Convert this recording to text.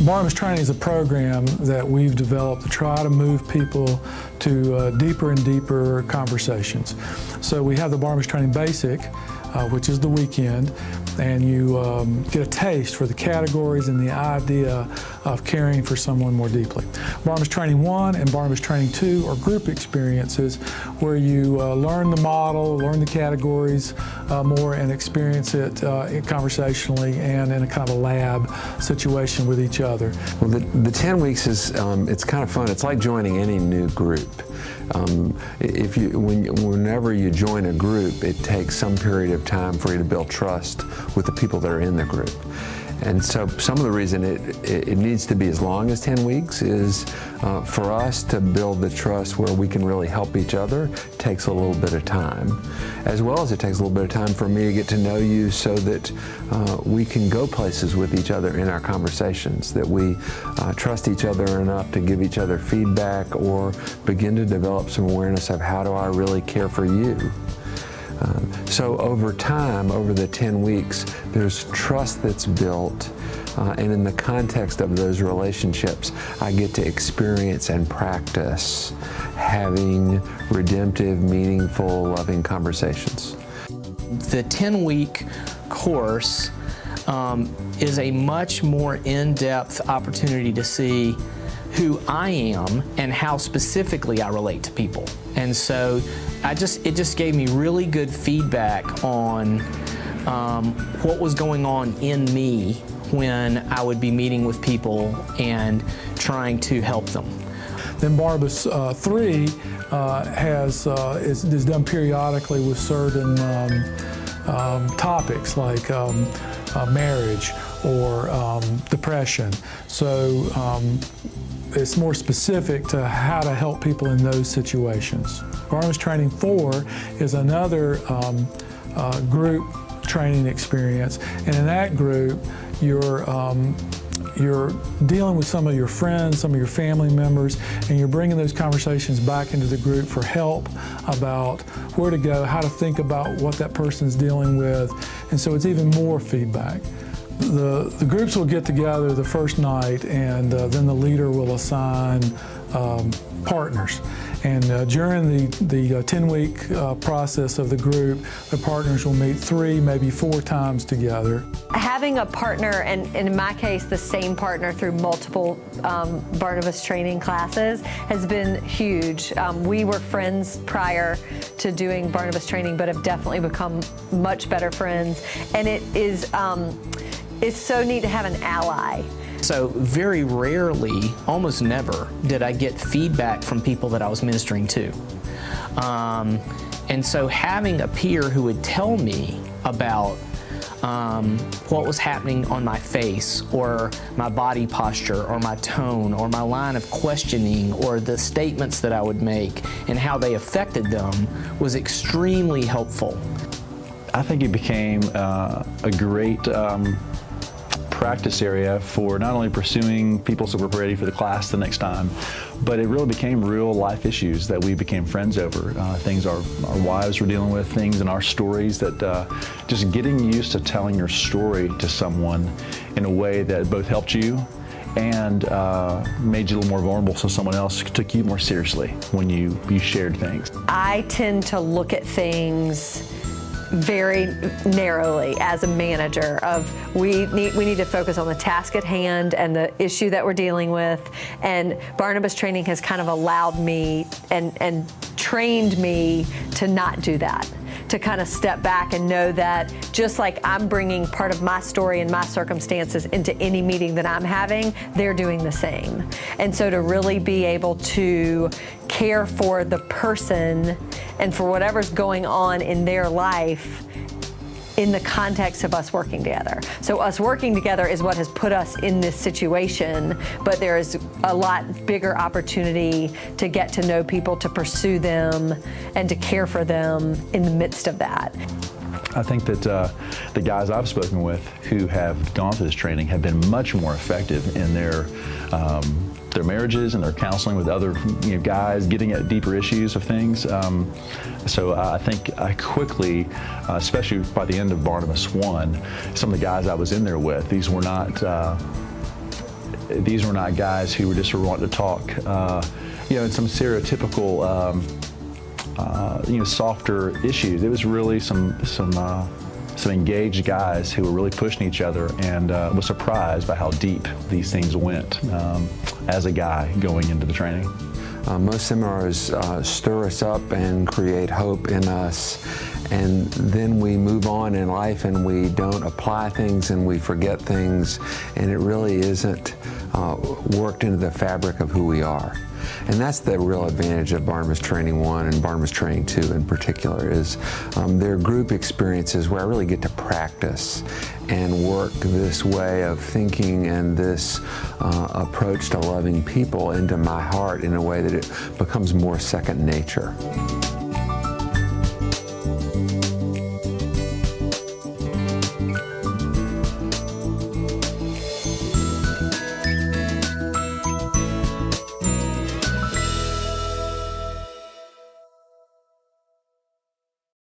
Barnabas Training is a program that we've developed to try to move people to deeper and deeper conversations. So we have the Barnabas Training Basic, which is the weekend, and you get a taste for the categories and the idea of caring for someone more deeply. Barnabas Training 1 and Barnabas Training 2 are group experiences where you learn the model, learn the categories more, and experience it conversationally and in a kind of a lab situation with each other. Well, the 10 weeks is, it's kind of fun. It's like joining any new group. Whenever you join a group, it takes some period of time for you to build trust with the people that are in the group. And so some of the reason it needs to be as long as 10 weeks is for us to build the trust where we can really help each other takes a little bit of time, as well as it takes a little bit of time for me to get to know you so that we can go places with each other in our conversations, that we trust each other enough to give each other feedback or begin to develop some awareness of how do I really care for you. So over time, over the 10 weeks, there's trust that's built, and in the context of those relationships, I get to experience and practice having redemptive, meaningful, loving conversations. The 10-week course is a much more in-depth opportunity to see who I am and how specifically I relate to people. And so it just gave me really good feedback on what was going on in me when I would be meeting with people and trying to help them. Then Barnabas 3 is done periodically with certain topics like marriage or depression. So it's more specific to how to help people in those situations. Barnabas Training 4 is another group training experience, and in that group you're dealing with some of your friends, some of your family members, and you're bringing those conversations back into the group for help about where to go, how to think about what that person's dealing with, and so it's even more feedback. The groups will get together the first night, and then the leader will assign partners. And during the 10-week process of the group, the partners will meet 3, maybe 4 times together. Having a partner, and in my case, the same partner through multiple Barnabas Training classes has been huge. We were friends prior to doing Barnabas Training, but have definitely become much better friends. And it's so neat to have an ally. So very rarely, almost never, did I get feedback from people that I was ministering to. And so having a peer who would tell me about what was happening on my face or my body posture or my tone or my line of questioning or the statements that I would make and how they affected them was extremely helpful. I think it became a great practice area for not only pursuing people so we're ready for the class the next time, but it really became real life issues that we became friends over. Things our wives were dealing with, things in our stories that just getting used to telling your story to someone in a way that both helped you and made you a little more vulnerable so someone else took you more seriously when you shared things. I tend to look at things very narrowly as a manager of we need to focus on the task at hand and the issue that we're dealing with, and Barnabas Training has kind of allowed me and trained me to not do that, to kind of step back and know that just like I'm bringing part of my story and my circumstances into any meeting that I'm having, they're doing the same. And so to really be able to care for the person and for whatever's going on in their life in the context of us working together. So us working together is what has put us in this situation, but there is a lot bigger opportunity to get to know people, to pursue them, and to care for them in the midst of that. I think that the guys I've spoken with who have gone through this training have been much more effective in their marriages and their counseling with other guys, getting at deeper issues of things. So I think I quickly, especially by the end of Barnabas 1, some of the guys I was in there with, these were not these were not guys who were just wanting to talk, in some stereotypical, softer issues. It was really some engaged guys who were really pushing each other, and was surprised by how deep these things went as a guy going into the training. Most seminars stir us up and create hope in us, and then we move on in life and we don't apply things and we forget things, and it really isn't worked into the fabric of who we are. And that's the real advantage of Barnabas Training 1 and Barnabas Training 2 in particular, is they're group experiences where I really get to practice and work this way of thinking and this approach to loving people into my heart in a way that it becomes more second nature.